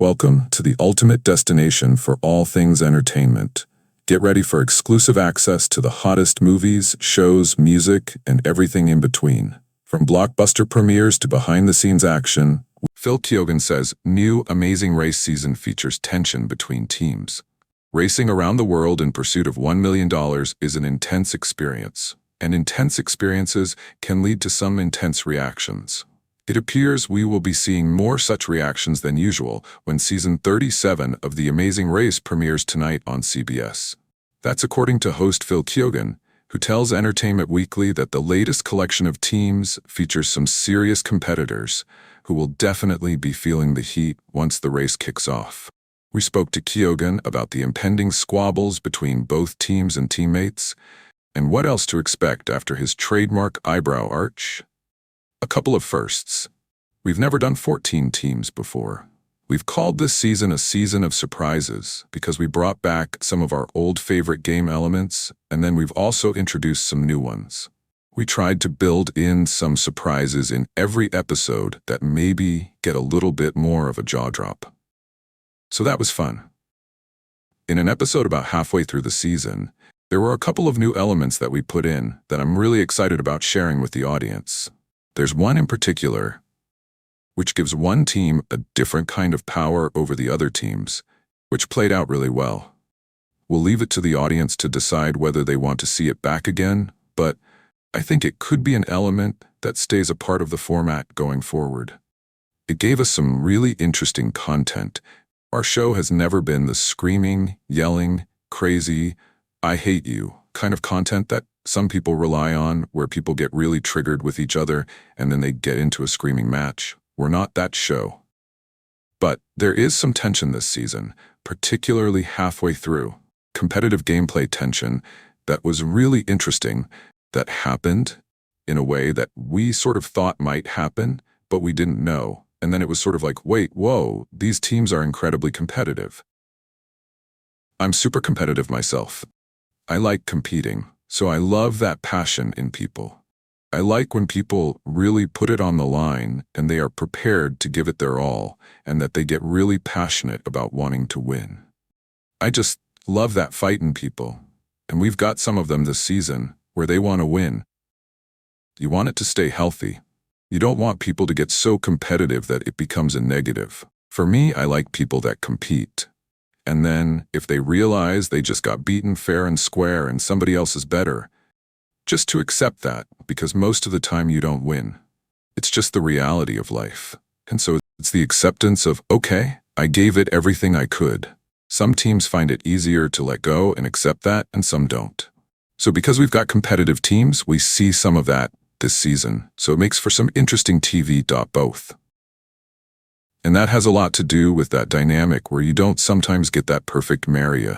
Welcome to the ultimate destination for all things entertainment. Get ready for exclusive access to the hottest movies, shows, music, and everything in between. From blockbuster premieres to behind-the-scenes action, Phil Keoghan says new Amazing Race season features tension between teams. Racing around the world in pursuit of $1 million is an intense experience, and intense experiences can lead to some intense reactions. It appears we will be seeing more such reactions than usual when season 37 of The Amazing Race premieres tonight on CBS. That's according to host Phil Keoghan, who tells Entertainment Weekly that the latest collection of teams features some serious competitors who will definitely be feeling the heat once the race kicks off. We spoke to Keoghan about the impending squabbles between both teams and teammates, and what else to expect after his trademark eyebrow arch. A couple of firsts. We've never done 14 teams before. We've called this season a season of surprises because we brought back some of our old favorite game elements, and then we've also introduced some new ones. We tried to build in some surprises in every episode that maybe get a little bit more of a jaw drop. So that was fun. In an episode about halfway through the season, there were a couple of new elements that we put in that I'm really excited about sharing with the audience. There's one in particular, which gives one team a different kind of power over the other teams, which played out really well. We'll leave it to the audience to decide whether they want to see it back again, but I think it could be an element that stays a part of the format going forward. It gave us some really interesting content. Our show has never been the screaming, yelling, crazy, I hate you kind of content that some people rely on, where people get really triggered with each other and then they get into a screaming match. We're not that show. But there is some tension this season, particularly halfway through. Competitive gameplay tension that was really interesting, that happened in a way that we sort of thought might happen, but we didn't know. And then it was sort of like, wait, whoa, these teams are incredibly competitive. I'm super competitive myself. I like competing, so I love that passion in people. I like when people really put it on the line and they are prepared to give it their all and that they get really passionate about wanting to win. I just love that fight in people, and we've got some of them this season where they want to win. You want it to stay healthy. You don't want people to get so competitive that it becomes a negative. For me, I like people that compete. And then, if they realize they just got beaten fair and square and somebody else is better, just to accept that, because most of the time you don't win. It's just the reality of life. And so it's the acceptance of, okay, I gave it everything I could. Some teams find it easier to let go and accept that, and some don't. So because we've got competitive teams, we see some of that this season. So it makes for some interesting TV. Both. And that has a lot to do with that dynamic where you don't sometimes get that perfect marriage.